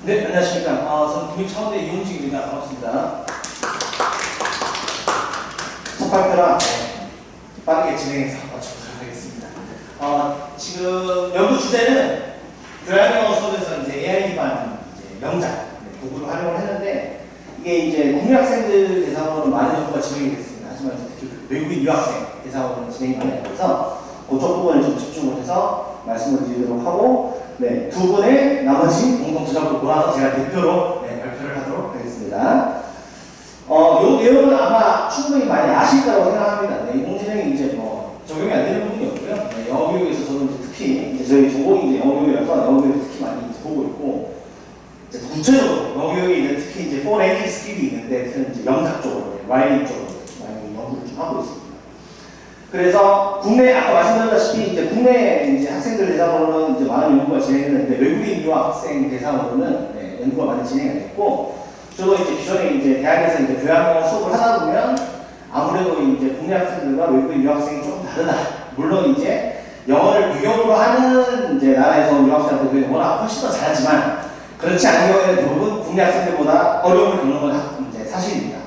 네, 안녕하십니까. 저는 국립차원대 이용식입니다. 반갑습니다. 첫 발표라 빠르게 진행해서 마쳐보도록 하겠습니다. 지금 연구 주제는 교양영어 수업에서 이제 AI 기반 명작 도구를 활용을 했는데, 이게 이제 국내 학생들 대상으로 많은 연구가 진행이 됐습니다. 하지만 특히 외국인 유학생 대상으로 진행이 많이 돼서 그쪽 부분을 좀 집중을 해서 말씀을 드리도록 하고, 네, 두 분의 나머지 공동 저작을 몰아서 제가 대표로 발표를 하도록 하겠습니다. 요 내용은 아마 충분히 많이 아실 거라고 생각합니다. 네, 인공지능이 이제 뭐 적용이 안 되는 부분이 없고요. 네, 영어 교육에서 저도 이제 특히 이제 저희 전공이 이제 영어 교육이라서 영어 교육을 특히 많이 이제 보고 있고, 이제 구체적으로 영어 교육이 이제 특히 이제 foreign language 스킬이 있는데, 저는 이제 영작 쪽으로, 라이팅 쪽으로 많이 연구를 좀 하고 있습니다. 그래서 국내, 아까 말씀드렸다시피 이제 국내 이제 학생들 대상으로는 이제 많은 연구가 진행했는데, 외국인 유학생 대상으로는 연구가 많이 진행이 됐고, 저도 이제 기존에 이제 대학에서 이제 교양영어 수업을 하다 보면 아무래도 이제 국내 학생들과 외국인 유학생이 조금 다르다. 물론 이제 영어를 배경으로 하는 이제 나라에서 유학생들도 영어를 훨씬 더 잘하지만, 그렇지 않은 경우에는 대부분 국내 학생들보다 어려움을 겪는 건 이제 사실입니다.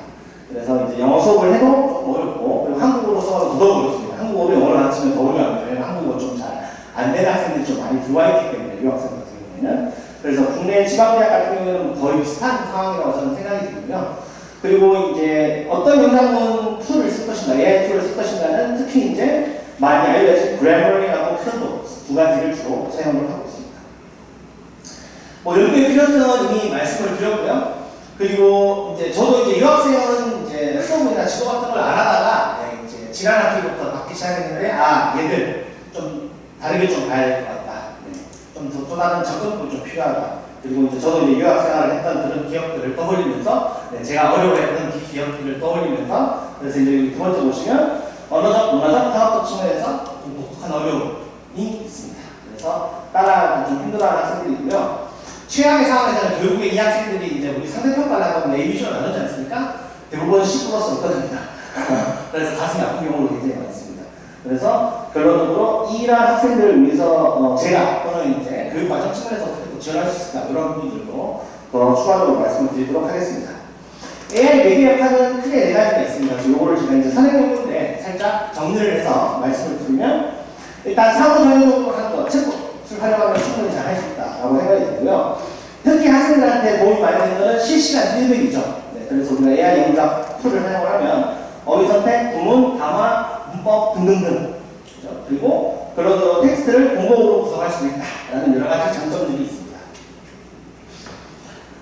그래서 이제 영어 수업을 해도 좀 어렵고, 그리고 한국어로 써도 더더욱 어렵습니다. 한국어로 영어를 가르치면 더 어려워요. 왜냐면 한국어 좀 잘 안 되는 학생들이 좀 많이 들어와 있기 때문에, 유학생 같은 경우에는. 그래서 국내 지방대학 같은 경우에는 거의 비슷한 상황이라고 저는 생각이 들고요. 그리고 이제 어떤 영상문 툴을 쓸 것인가, AI 툴을 쓸 것인가는 특히 이제 많이 알려진 그래머링하고 클럽버스 두 가지를 주로 사용을 하고 있습니다. 뭐 연구의 필요성은 이미 말씀을 드렸고요. 그리고 이제 저도 이제 유학생은 이제 수업이나 지도 같은 걸 안 하다가 이제 지난 학기부터 받기 시작했는데, 얘들 좀 다르게 좀 봐야 될 것 같다. 좀 또 다른 접근법이 좀 필요하다. 그리고 이제 저도 이제 유학생활을 했던 그런 기억들을 떠올리면서, 제가 어려워했던 기억들을 떠올리면서, 그래서 이제 두 번째 보시면 언어적, 문화적, 상업적 측면에서 좀 독특한 어려움이 있습니다. 그래서 따라하기 좀 힘들어하는 학생들이 있고요. 최악의 상황에서는 결국에 이 학생들이 이제 우리 상대평가를 하다 보면 ABC를 나누지 않습니까? 대부분 10+1 없거든요. 그래서 가슴이 아픈 경우도 굉장히 많습니다. 그래서 결론적으로 이러한 학생들을 위해서 제가 또는 이제 교육과정 측면에서 어떻게 또 지원할 수 있을까, 이런 부분들도 더 추가적으로 말씀을 드리도록 하겠습니다. AI 매개 역할은 크게 네 가지가 있습니다. 그래서 요거를 제가 이제 선행용인데 살짝 정리를 해서 말씀을 드리면, 일단 상호작용적으로 하는 것, 챗봇을 활용하면 충분히 잘 할 수 있다라고 생각이 들고요. 특히 학생들한테 도움이 많이 되는 것은 실시간 피드백이죠. 그래서 우리가 AI 영작 툴을 사용을 하면 어휘 선택, 구문, 담화, 문법 등등등, 그렇죠? 그리고 결론적으로 텍스트를 공복으로 구성할 수 있다라는 여러 가지 장점들이 있습니다.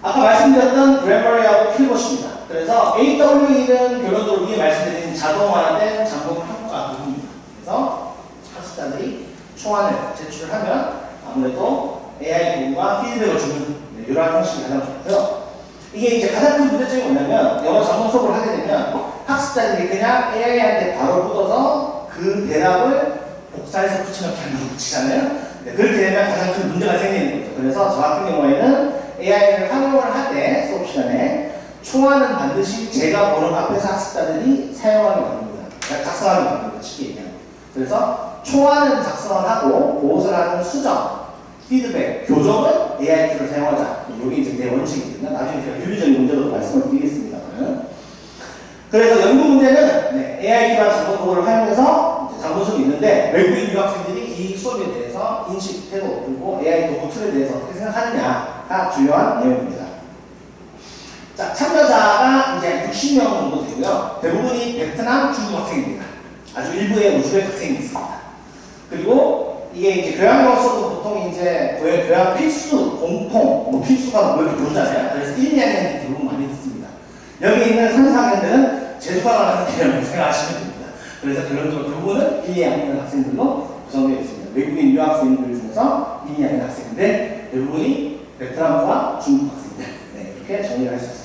아까 말씀드렸던 그래머리하고 킬봇입니다. 그래서 AWE는 결론적으로 위에 말씀드린 자동화된 잠금 평가 도구입니다. 그래서 학습자들이 초안을 제출을 하면 아무래도 AI 도구가 피드백을 주는 이러한 형식이 가장 좋고요. 이게 이제 가장 큰 문제점이 뭐냐면, 영어 전문 수업을 하게 되면 학습자들이 그냥 AI한테 바로 묻어서 그 대답을 복사해서 붙여넣기 하는 거 붙이잖아요. 그렇게 되면 가장 큰 문제가 생기는 거죠. 그래서 저 같은 경우에는 AI를 활용을 할 때 수업 시간에 초안은 반드시 제가 보는 앞에서 학습자들이 사용하게 만듭니다. 그러니까 작성하게 만듭니다. 쉽게 얘기하면. 그래서 초안은 작성을 하고 보호를 하는 수정, 피드백, 교정은 AI 툴을 사용하자. 이게 이제 내 원칙이거든요. 나중에 제가 윤리적인 문제도 말씀을 드리겠습니다만. 그래서 연구 문제는 AI 기반 작업 도구를 활용해서 작업 수업이 있는데, 외국인 유학생들이 이 수업에 대해서 인식, 태도, 그리고 AI 도구 툴에 대해서 어떻게 생각하느냐가 중요한 내용입니다. 자, 참여자가 이제 60명 정도 되고요. 대부분이 베트남, 중국 학생입니다. 아주 일부의 우즈벡 학생이 있습니다. 그리고 이게 이제 교양영어 수업은 보통 이제 교양 필수, 공통, 뭐 필수가 뭐 이렇게 부르잖아요. 그래서 1, 2학년들이 대부분 많이 듣습니다. 여기 있는 3, 4학년들은 재수강을 하는 개념으로 생각하시면 됩니다. 그래서 결론적으로 대부분은 1, 2학년 학생들로 구성되어 있습니다. 외국인 유학생들 중에서 1, 2학년 학생인데 대부분이 베트남과 중국 학생들. 이렇게 정리를 할 수 있습니다.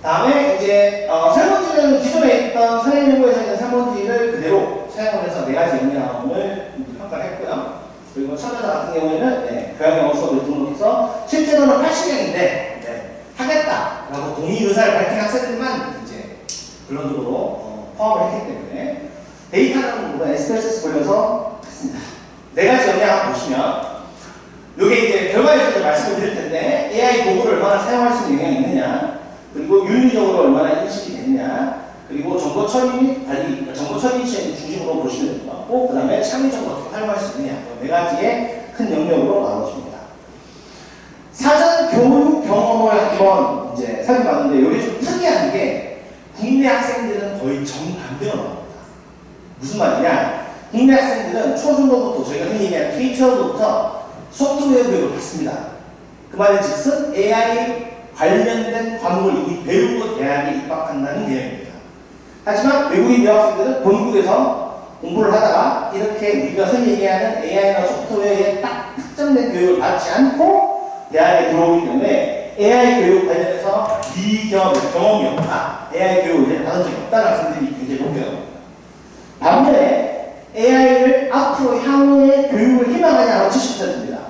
다음에 이제 설문지는 기존에 있던 선행연구에서 있는 설문지를 그대로 사용을 해서 4가지 역량을 평가를 했고요. 그리고 참여자 같은 경우에는 교양영어 수업을 등록해서 실제로는 80명인데 하겠다라고 동의 의사를 밝힌 학생들만 이제 결론적으로 포함을 했기 때문에 데이터는 SPSS 걸려서 했습니다. 4가지 역량을 보시면, 이게 이제 이제 결과에서 이제 말씀을 드릴 텐데 AI 도구를 얼마나 사용할 수 있는 영향이 있느냐, 그리고 윤리적으로 얼마나 인식이 되느냐, 그리고 정보 처리 및 관리, 정보 처리 시행 중심으로 보시면 될 것 같고, 그 다음에 창의적으로 어떻게 활용할 수 있느냐, 네 가지의 큰 영역으로 나눠집니다. 사전 교육 경험을 한번 이제 살펴봤는데, 여기 좀 특이한 게 국내 학생들은 거의 정반대로 나옵니다. 무슨 말이냐? 국내 학생들은 초중고부터 저희가 흔히 얘기하는 K-12부터 소프트웨어 교육을 받습니다. 그 말은 즉슨 AI 관련된 과목을 이미 배우고 대학에 입학한다는 개념입니다. 하지만 외국인 유학생들은 본국에서 공부를 하다가 이렇게 우리가 흔히 얘기하는 AI나 소프트웨어에 딱 특정된 교육을 받지 않고 대학에 들어오기 때문에 AI 교육 관련해서 경험이 없다, AI 교육을 받은 적이 없다는 학생들이 굉장히 높게 나옵니다. 반면에 AI를 앞으로 향후에 교육을 희망하냐고 70%입니다.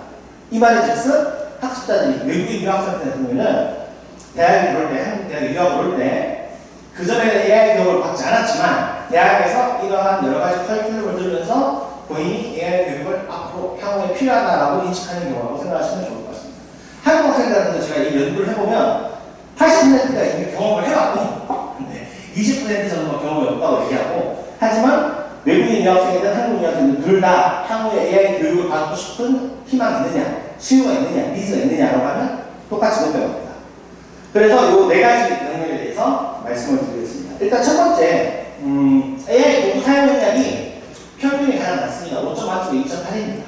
이 말은 즉슨 학습자들이 외국인 유학생 같은 경우에는 대학에 들어올 때, 한국 대학에 유학을 올 때 그전에는 AI 교육을 받지 않았지만 대학에서 이러한 여러 가지 커리큘럼을 들으면서 본인이 AI 교육을 앞으로 향후에 필요하다라고 인식하는 경우라고 생각하시면 좋을 것 같습니다. 한국 학생들한테도 제가 이 연구를 해보면 80%가 이미 경험을 해봤고 20% 정도 경험이 없다고 얘기하고, 하지만 외국인 유학생이든 한국 유학생이든 둘 다 향후에 AI 교육을 받고 싶은 희망이 있느냐, 수요가 있느냐, 니즈가 있느냐라고 하면 똑같이 높게 나옵니다. 그래서 이 네 가지 영역에 대해서 말씀을 드리겠습니다. 일단 첫 번째, AI 도구 사용 능력이 평균이 가장 낮습니다. 5점 만점에 2.8입니다.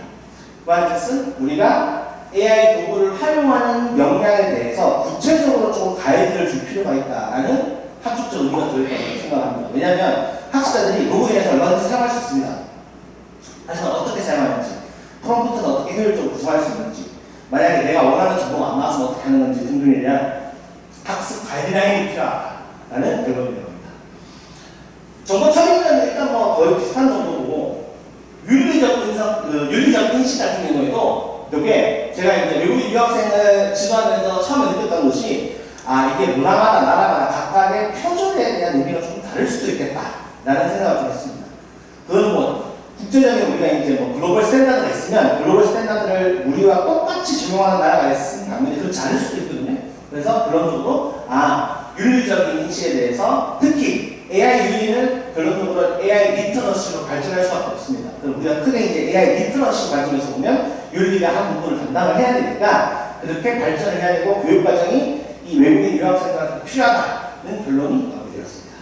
그 말은 우리가 AI 도구를 활용하는 역량에 대해서 구체적으로 좀 가이드를 줄 필요가 있다라는 학術적 의미가 들어있다고 생각합니다. 왜냐하면 학습자들이 로그인해서 얼마든지 사용할 수 있습니다. 하지만 어떻게 사용하는지, 프롬프트는 어떻게 효율적으로 구성할 수 있는지, 만약에 내가 원하는 정보가 안 나왔으면 어떻게 하는 건지 등등에 대한 학습 가이드라인이 필요하다는 결론이 나옵니다. 정보 처리는 일단 뭐 거의 비슷한 정도고, 윤리적 인식 같은 경우에도 이게 제가 이제 외국인 유학생을 지도하면서 처음에 느꼈던 것이, 아, 이게 문화마다 나라마다 각각의 표준에 대한 의미가 좀 다를 수도 있겠다라는 생각을 좀 했습니다. 그건 뭐 국제적인 우리가 이제 뭐 글로벌 스탠다드가 있으면 글로벌 스탠다드를 우리와 똑같이 적용하는 나라가 있으면 반면에 그렇지 않을 수도 있거든요. 그래서 결론적으로 윤리적인 인식에 대해서 특히 AI 윤리는 결론적으로 AI 리터러시로 발전할 수밖에 없습니다. 그럼 우리가 크게 이제 AI 리터러시 관점에서 보면 윤리가 한 부분을 담당을 해야 되니까 그렇게 발전을 해야 되고 교육 과정이 이 외국인 유학생들한테 필요하다는 결론이 나오게 되었습니다.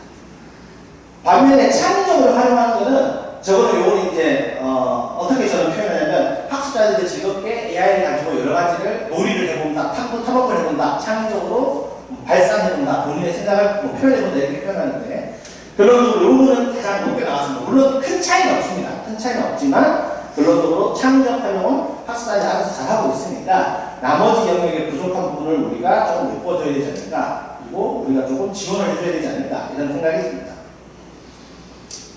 반면에 창의적으로 활용하는 것은 저거는 요거는 이제 어떻게 저는 표현하냐면 학습자들이 즐겁게 AI를 가지고 여러 가지를 놀이를 해본다, 탐험을 해본다, 창의적으로 발산해본다, 본인의 생각을 뭐 표현해본다 이렇게 표현하는데 결론적으로 요거는 가장 높게 나왔습니다. 물론 큰 차이는 없습니다. 큰 차이는 없지만 결론적으로 창의적 활용은 학습자들이 알아서 잘하고 있으니까 나머지 영역의 부족한 부분을 우리가 조금 메꿔줘야 되지 않을까, 그리고 우리가 조금 지원을 해줘야 되지 않을까 이런 생각이 듭니다.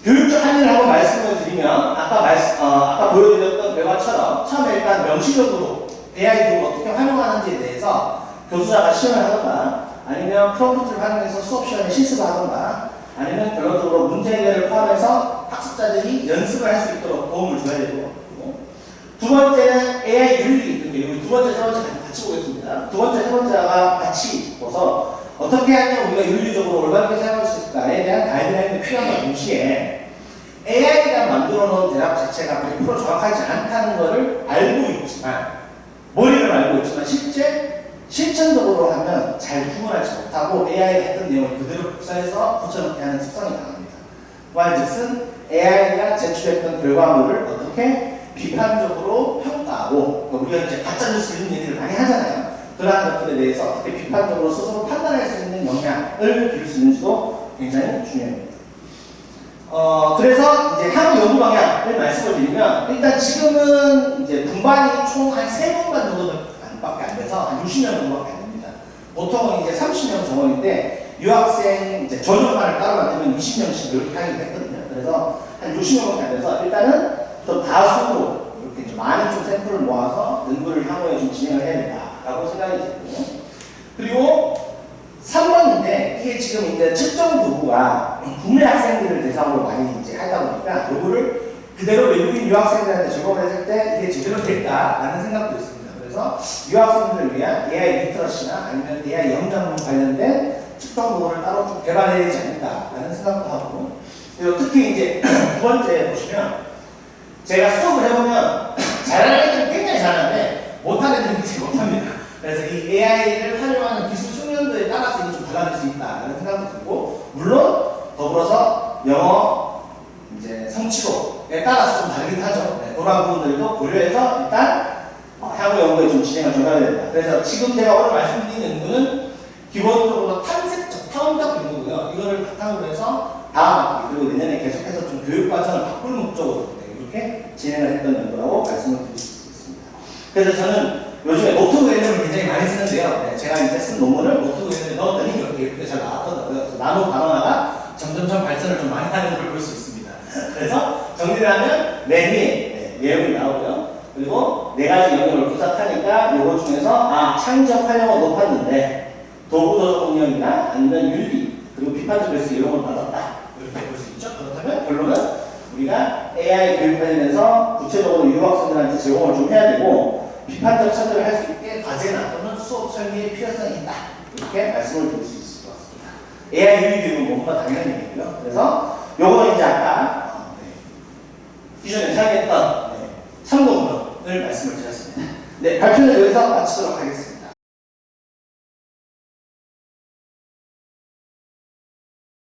교육적 한의를 한번 말씀을 드리면 아까 보여드렸던 결과처럼 처음에 일단 명시적으로 AI 도구를 어떻게 활용하는지에 대해서 교수자가 시연을 하던가 아니면 프롬프트를 활용해서 수업 시간에 실습을 하던가 아니면 결론적으로 문제 해결을 포함해서 학습자들이 연습을 할 수 있도록 도움을 줘야 되고, 두 번째는 AI 윤리, 여기 두 번째, 세 번째 같이 보겠습니다. 두 번째, 세 번째가 같이 보서 어떻게 하면 우리가 윤리적으로 올바르게 사용할 수 있을까에 대한 가이드라인이 필요한과 동시에 AI가 만들어 놓은 대답 자체가 100% 정확하지 않다는 것을 알고 있지만, 머리를 알고 있지만 실천적으로 하면 잘 구분하지 못하고 AI가 했던 내용을 그대로 복사해서 붙여넣기 하는 습성이 강합니다. 말즉슨 AI가 제출했던 결과물을 어떻게 비판적으로 평가하고, 우리가 이제 가짜뉴스 이런 얘기를 많이 하잖아요. 그러한 것들에 대해서 어떻게 비판적으로 스스로 판단할 수 있는 역량을 기를 수 있는지도 굉장히 중요합니다. 그래서 이제 향후 연구 방향을 말씀을 드리면, 일단 지금은 이제 분반이 총 한 3분반 정도밖에 안 돼서 한 60명 정도밖에 안 됩니다. 보통은 이제 30명 정원인데 유학생 이제 전용반을 따로 만들면 20명씩 이렇게 하기도 했거든요. 그래서 한 60명밖에 안 돼서 일단은 좀 다수로 이렇게 좀 많은 좀 샘플을 모아서 연구를 향후에 좀 진행을 해야 된다라고 생각이 들고요. 그리고 3번인데 이게 지금 이제 측정 도구가 국내 학생들을 대상으로 많이 이제 하다 보니까 요거를 그대로 외국인 유학생들한테 적용을 했을 때 이게 제대로 될까라는 생각도 있습니다. 그래서 유학생들을 위한 AI 리터러시나 아니면 AI 영장 관련된 특정 도구를 따로 좀 개발해야 되지 않을까라는 생각도 하고, 그리고 특히 이제 두 번째 보시면 제가 수업을 해보면 잘하는 애들은 굉장히 잘하는데 못하는 애들은 굉장히 못합니다. 그래서 이 AI를 활용하는 기술 숙련도에 따라서 이게 좀 달라질 수 있다라는 생각도 들고, 물론 더불어서 영어 이제 성취도에 따라서 좀 다르긴 하죠. 네, 그런 부분들도 고려해서 일단 향후 연구에 좀 진행을 좀 해야 된다. 그래서 지금 제가 오늘 말씀드린 연구는 기본적으로 탐색적, 탐험적 연구고요. 이거를 바탕으로 해서 다음 학기 그리고 내년에 계속해서 좀 교육 과정을 바꿀 목적으로 이렇게 진행을 했던 연구라고 말씀을 드릴 수 있습니다. 그래서 저는 요즘에 노트 외연을 굉장히 많이 쓰는데요. 네, 제가 이제 쓴 논문을 노트 외연에 넣었더니 이렇게 예쁘게 잘 나왔더라고요. 그래서 나노 바나나가 점점점 발전을 좀 많이 하는 걸 볼 수 있습니다. 그래서 정리를 하면 내일 내용이 나오고요. 그리고 네 가지 영역을 분석하니까 요거 중에서 창의적 활용은 높았는데 도구도적 능력이나 아니면 윤리 그리고 비판적 글쓰기 이런 걸 받았다. 이렇게 볼 수 있죠. 그렇다면 결론은 우리가 AI 교육 관련해서 구체적으로 유학생들한테 제공을 좀 해야 되고 비판적 참여를 할 수 있게 과제나 또는 수업 설계의 필요성이 있다. 이렇게 말씀을 드릴 수 있을 것 같습니다. AI 윤리 교육은 뭔가 당연한 얘기고요. 그래서 요거는 이제 아까 기존에 사용했던 참고문을 말씀을 드렸습니다. 네, 발표는 여기서 마치도록 하겠습니다.